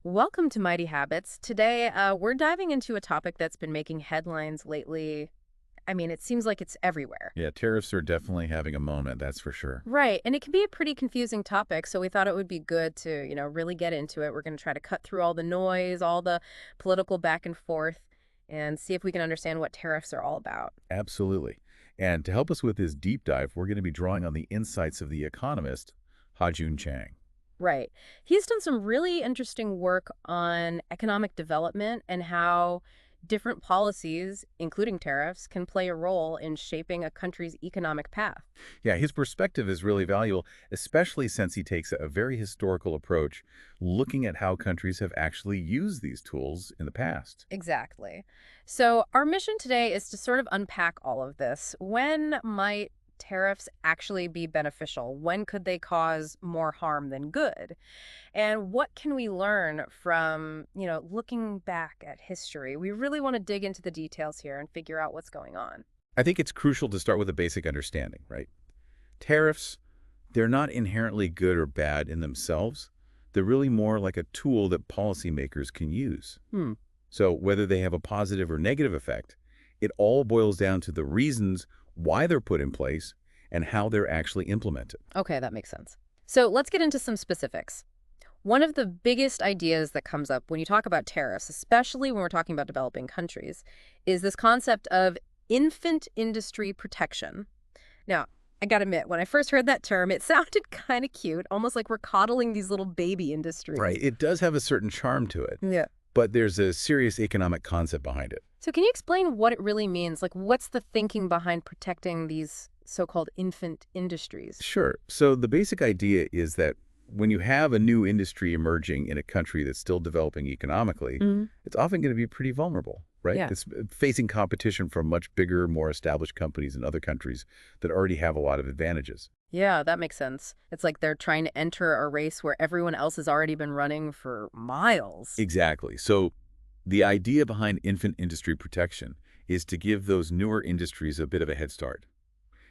Welcome to Mighty Habits. Today, we're diving into a topic that's been making headlines lately. I mean, it seems like it's everywhere. Yeah, tariffs are definitely having a moment, that's for sure. Right, and it can be a pretty confusing topic, so we thought it would be good to, really get into it. We're going to try to cut through all the noise, all the political back and forth, and see if we can understand what tariffs are all about. Absolutely. And to help us with this deep dive, we're going to be drawing on the insights of the economist, Ha-Joon Chang. Right. He's done some really interesting work on economic development and how different policies, including tariffs, can play a role in shaping a country's economic path. Yeah, his perspective is really valuable, especially since he takes a very historical approach, looking at how countries have actually used these tools in the past. Exactly. So, our mission today is to sort of unpack all of this. When might tariffs actually be beneficial? When could they cause more harm than good? And what can we learn from, looking back at history? We really want to dig into the details here and figure out what's going on. I think it's crucial to start with a basic understanding, right? Tariffs, they're not inherently good or bad in themselves. They're really more like a tool that policymakers can use. Hmm. So whether they have a positive or negative effect, it all boils down to the reasons why they're put in place and how they're actually implemented. Okay, that makes sense. So let's get into some specifics. One of the biggest ideas that comes up when you talk about tariffs, especially when we're talking about developing countries, is this concept of infant industry protection. Now, I gotta admit, when I first heard that term, it sounded kind of cute, almost like we're coddling these little baby industries. Right. It does have a certain charm to it, Yeah. but there's a serious economic concept behind it. So can you explain what it really means? Like, what's the thinking behind protecting these so-called infant industries? Sure. So the basic idea is that when you have a new industry emerging in a country that's still developing economically, Mhm. it's often going to be pretty vulnerable, right? Yeah. It's facing competition from much bigger, more established companies in other countries that already have a lot of advantages. Yeah, that makes sense. It's like they're trying to enter a race where everyone else has already been running for miles. Exactly. So the idea behind infant industry protection is to give those newer industries a bit of a head start.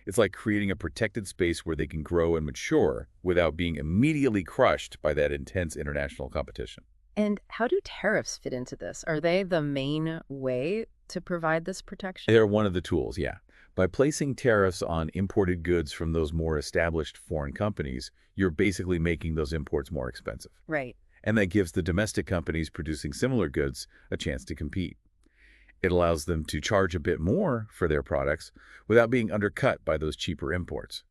It's like creating a protected space where they can grow and mature without being immediately crushed by that intense international competition. And how do tariffs fit into this? Are they the main way to provide this protection? They're one of the tools, yeah. By placing tariffs on imported goods from those more established foreign companies, you're basically making those imports more expensive. Right. And that gives the domestic companies producing similar goods a chance to compete. It allows them to charge a bit more for their products without being undercut by those cheaper imports.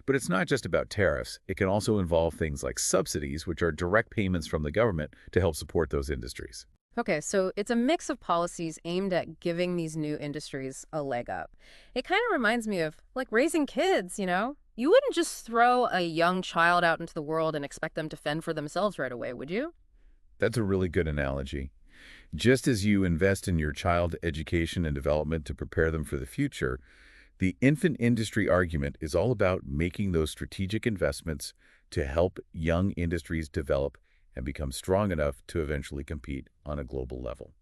But it's not just about tariffs. It can also involve things like subsidies, which are direct payments from the government to help support those industries. Okay, so it's a mix of policies aimed at giving these new industries a leg up. It kind of reminds me of like raising kids. You wouldn't just throw a young child out into the world and expect them to fend for themselves right away, would you? That's a really good analogy. Just as you invest in your child education and development to prepare them for the future, the infant industry argument is all about making those strategic investments to help young industries develop and become strong enough to eventually compete on a global level.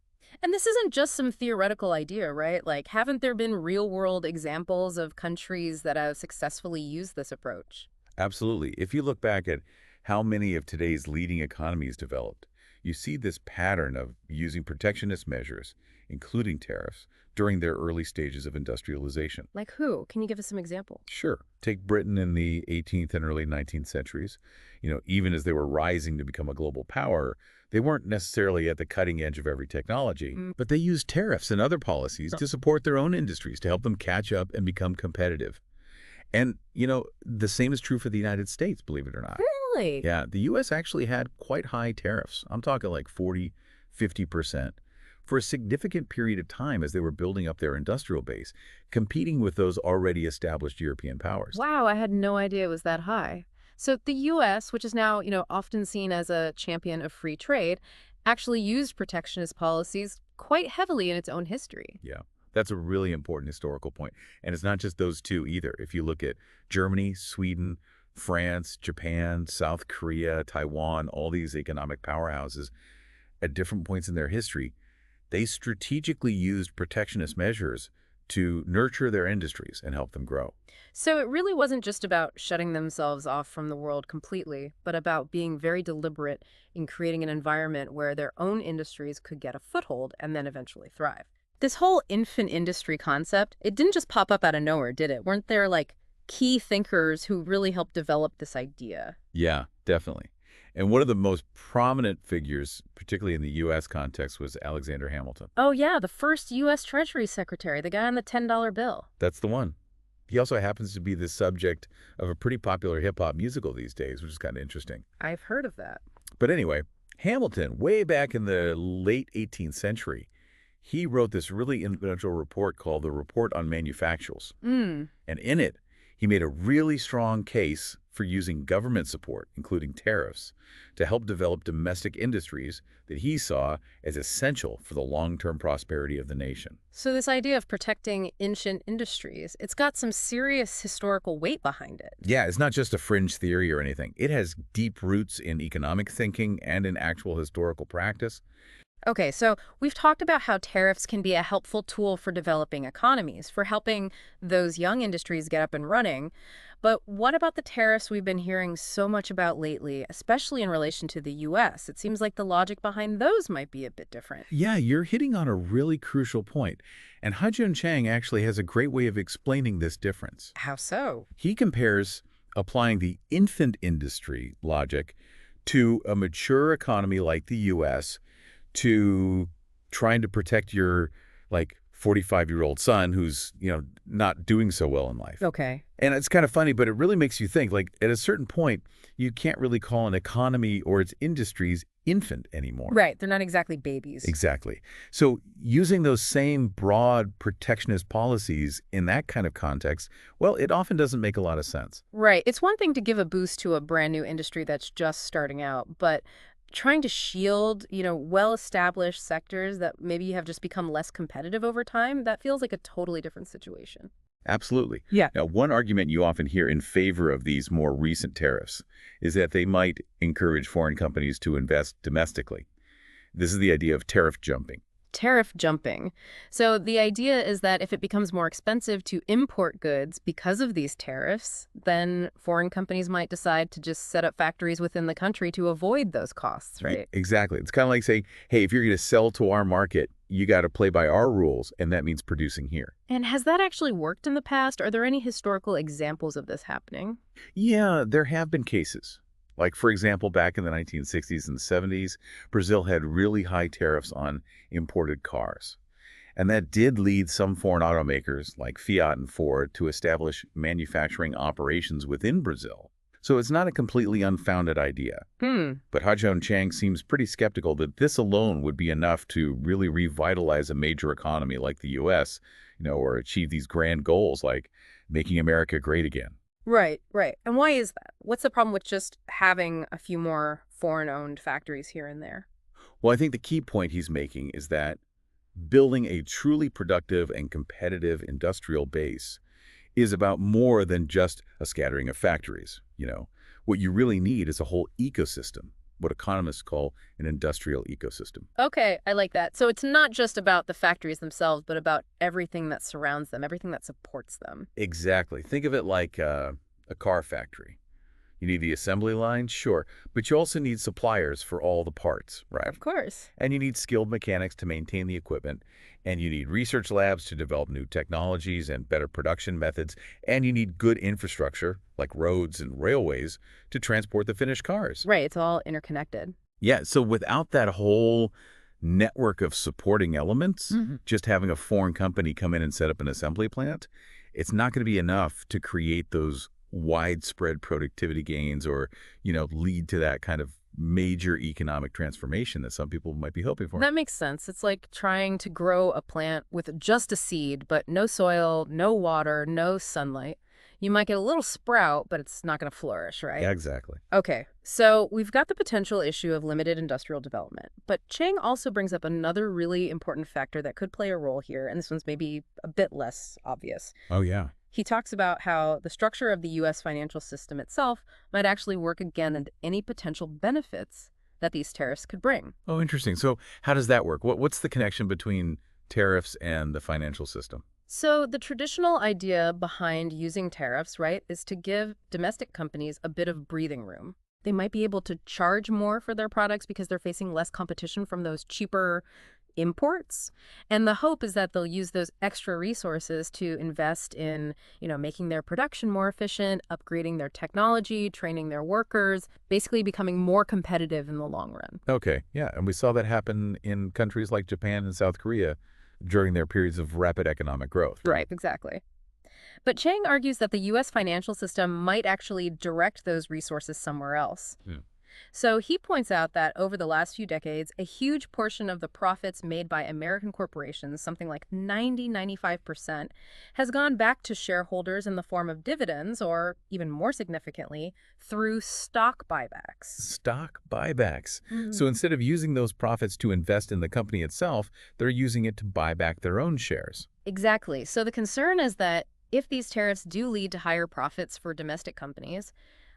And this isn't just some theoretical idea, right? Like, haven't there been real-world examples of countries that have successfully used this approach? Absolutely. If you look back at how many of today's leading economies developed, you see this pattern of using protectionist measures, including tariffs, during their early stages of industrialization. Like who? Can you give us some examples? Sure. Take Britain in the 18th and early 19th centuries. Even as they were rising to become a global power, they weren't necessarily at the cutting edge of every technology, Mm. but they used tariffs and other policies to support their own industries to help them catch up and become competitive. And, the same is true for the United States, believe it or not. Really? Yeah, the U.S. actually had quite high tariffs. I'm talking like 40, 50% for a significant period of time as they were building up their industrial base, competing with those already established European powers. Wow, I had no idea it was that high. So the US, which is now, often seen as a champion of free trade, actually used protectionist policies quite heavily in its own history. Yeah, that's a really important historical point. And it's not just those two either. If you look at Germany, Sweden, France, Japan, South Korea, Taiwan, all these economic powerhouses at different points in their history, they strategically used protectionist measures to nurture their industries and help them grow. So it really wasn't just about shutting themselves off from the world completely, but about being very deliberate in creating an environment where their own industries could get a foothold and then eventually thrive. This whole infant industry concept, it didn't just pop up out of nowhere, did it? Weren't there like key thinkers who really helped develop this idea? Yeah, definitely. And one of the most prominent figures, particularly in the U.S. context, was Alexander Hamilton. Oh yeah, the first U.S. Treasury Secretary, the guy on the $10 bill. That's the one. He also happens to be the subject of a pretty popular hip-hop musical these days, which is kind of interesting. I've heard of that. But anyway, Hamilton, way back in the late 18th century, he wrote this really influential report called the Report on Manufactures. Mm. And in it, he made a really strong case for using government support, including tariffs, to help develop domestic industries that he saw as essential for the long-term prosperity of the nation. So this idea of protecting ancient industries, it's got some serious historical weight behind it. Yeah, it's not just a fringe theory or anything. It has deep roots in economic thinking and in actual historical practice. Okay, so we've talked about how tariffs can be a helpful tool for developing economies, for helping those young industries get up and running. But what about the tariffs we've been hearing so much about lately, especially in relation to the U.S.? It seems like the logic behind those might be a bit different. Yeah, you're hitting on a really crucial point. And Ha-Joon Chang actually has a great way of explaining this difference. How so? He compares applying the infant industry logic to a mature economy like the U.S., to trying to protect your, like, 45-year-old son who's, not doing so well in life. Okay. And it's kind of funny, but it really makes you think, like, at a certain point, you can't really call an economy or its industries infant anymore. Right, they're not exactly babies. Exactly. So using those same broad protectionist policies in that kind of context, well, it often doesn't make a lot of sense. Right, it's one thing to give a boost to a brand new industry that's just starting out, but trying to shield, well-established sectors that maybe have just become less competitive over time, that feels like a totally different situation. Absolutely. Yeah. Now, one argument you often hear in favor of these more recent tariffs is that they might encourage foreign companies to invest domestically. This is the idea of tariff jumping. Tariff jumping. So the idea is that if it becomes more expensive to import goods because of these tariffs, then foreign companies might decide to just set up factories within the country to avoid those costs, right? Exactly. It's kind of like saying, hey, if you're going to sell to our market, you got to play by our rules, and that means producing here. And has that actually worked in the past? Are there any historical examples of this happening? Yeah, there have been cases. Like, for example, back in the 1960s and 70s, Brazil had really high tariffs on imported cars. And that did lead some foreign automakers, like Fiat and Ford, to establish manufacturing operations within Brazil. So it's not a completely unfounded idea. But Ha-Joon Chang seems pretty skeptical that this alone would be enough to really revitalize a major economy like the U.S., or achieve these grand goals like making America great again. Right, right. And why is that? What's the problem with just having a few more foreign-owned factories here and there? Well, I think the key point he's making is that building a truly productive and competitive industrial base is about more than just a scattering of factories. What you really need is a whole ecosystem, what economists call an industrial ecosystem. Okay, I like that. So it's not just about the factories themselves, but about everything that surrounds them, everything that supports them. Exactly. Think of it like a car factory. You need the assembly line, sure, but you also need suppliers for all the parts, right? Of course. And you need skilled mechanics to maintain the equipment, and you need research labs to develop new technologies and better production methods, and you need good infrastructure, like roads and railways, to transport the finished cars. Right, it's all interconnected. Yeah, so without that whole network of supporting elements, just having a foreign company come in and set up an assembly plant, it's not going to be enough to create those widespread productivity gains or, lead to that kind of major economic transformation that some people might be hoping for. That makes sense. It's like trying to grow a plant with just a seed, but no soil, no water, no sunlight. You might get a little sprout, but it's not going to flourish, right? Yeah, exactly. Okay, so we've got the potential issue of limited industrial development, but Chang also brings up another really important factor that could play a role here, and this one's maybe a bit less obvious. Oh, yeah. He talks about how the structure of the U.S. financial system itself might actually work against any potential benefits that these tariffs could bring. Oh, interesting. So how does that work? What's the connection between tariffs and the financial system? So the traditional idea behind using tariffs, right, is to give domestic companies a bit of breathing room. They might be able to charge more for their products because they're facing less competition from those cheaper imports. And the hope is that they'll use those extra resources to invest in, making their production more efficient, upgrading their technology, training their workers, basically becoming more competitive in the long run. Okay, yeah, and we saw that happen in countries like Japan and South Korea during their periods of rapid economic growth. Right, exactly. But Chang argues that the U.S. financial system might actually direct those resources somewhere else. Yeah. So he points out that over the last few decades, a huge portion of the profits made by American corporations, something like 95%, has gone back to shareholders in the form of dividends, or even more significantly, through stock buybacks. Stock buybacks. So Mhm. instead of using those profits to invest in the company itself, they're using it to buy back their own shares. Exactly. So the concern is that if these tariffs do lead to higher profits for domestic companies,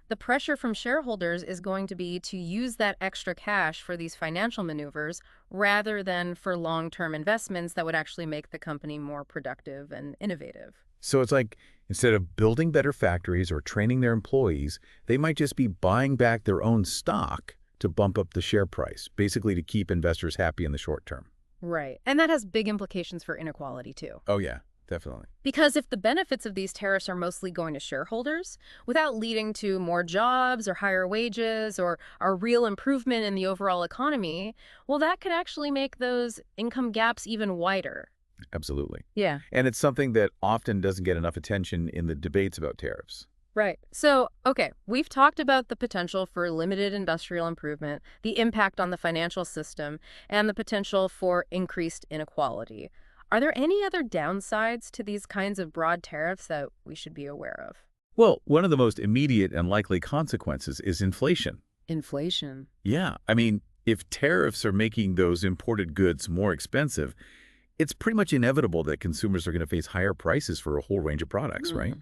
the pressure from shareholders is going to be to use that extra cash for these financial maneuvers rather than for long-term investments that would actually make the company more productive and innovative. So it's like instead of building better factories or training their employees, they might just be buying back their own stock to bump up the share price, basically to keep investors happy in the short term. Right. And that has big implications for inequality, too. Oh, yeah, definitely. Because if the benefits of these tariffs are mostly going to shareholders, without leading to more jobs or higher wages or a real improvement in the overall economy, well, that could actually make those income gaps even wider. Absolutely. Yeah. And it's something that often doesn't get enough attention in the debates about tariffs. Right. So, okay, we've talked about the potential for limited industrial improvement, the impact on the financial system, and the potential for increased inequality. Are there any other downsides to these kinds of broad tariffs that we should be aware of? Well, one of the most immediate and likely consequences is inflation. Inflation. Yeah, I mean, if tariffs are making those imported goods more expensive, it's pretty much inevitable that consumers are going to face higher prices for a whole range of products, right? Hmm.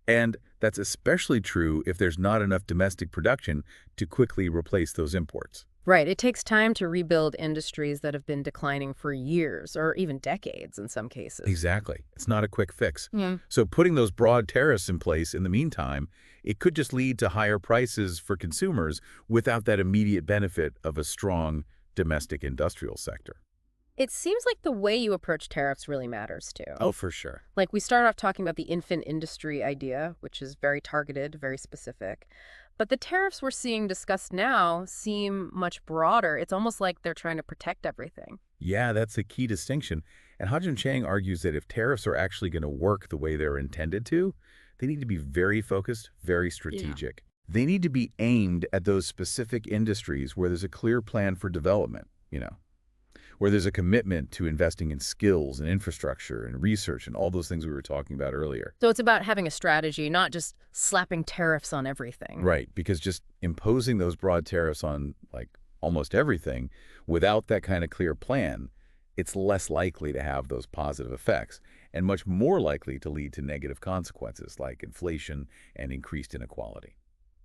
And that's especially true if there's not enough domestic production to quickly replace those imports. Right. It takes time to rebuild industries that have been declining for years or even decades in some cases. Exactly. It's not a quick fix. Yeah. So putting those broad tariffs in place in the meantime, it could just lead to higher prices for consumers without that immediate benefit of a strong domestic industrial sector. It seems like the way you approach tariffs really matters too. Oh, for sure. Like we start off talking about the infant industry idea, which is very targeted, very specific. But the tariffs we're seeing discussed now seem much broader. It's almost like they're trying to protect everything. Yeah, that's a key distinction. And Ha-Joon Chang argues that if tariffs are actually going to work the way they're intended to, they need to be very focused, very Yeah. strategic. They need to be aimed at those specific industries where there's a clear plan for development, where there's a commitment to investing in skills and infrastructure and research and all those things we were talking about earlier. So it's about having a strategy, not just slapping tariffs on everything. Right, because just imposing those broad tariffs on like almost everything without that kind of clear plan, it's less likely to have those positive effects and much more likely to lead to negative consequences like inflation and increased inequality.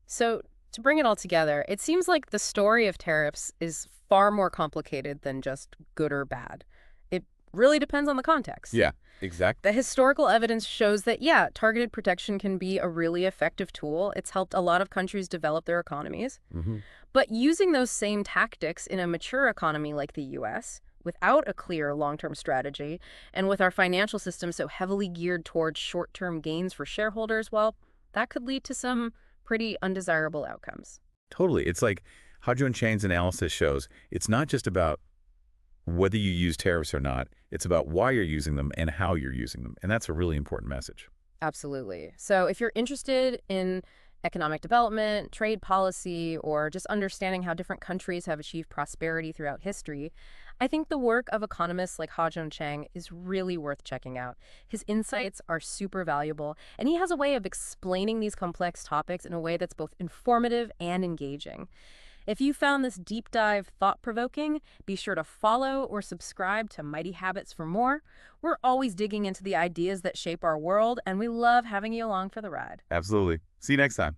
So to bring it all together, it seems like the story of tariffs is far more complicated than just good or bad. It really depends on the context. Yeah, exactly. The historical evidence shows that, yeah, targeted protection can be a really effective tool. It's helped a lot of countries develop their economies. But using those same tactics in a mature economy like the US, without a clear long-term strategy, and with our financial system so heavily geared towards short-term gains for shareholders, well, that could lead to some pretty undesirable outcomes. Totally. It's like Ha-Joon Chang's analysis shows it's not just about whether you use tariffs or not. It's about why you're using them and how you're using them. And that's a really important message. Absolutely. So if you're interested in economic development, trade policy, or just understanding how different countries have achieved prosperity throughout history, I think the work of economists like Ha-Joon Chang is really worth checking out. His insights are super valuable, and he has a way of explaining these complex topics in a way that's both informative and engaging. If you found this deep dive thought-provoking, be sure to follow or subscribe to Mighty Habits for more. We're always digging into the ideas that shape our world, and we love having you along for the ride. Absolutely. See you next time.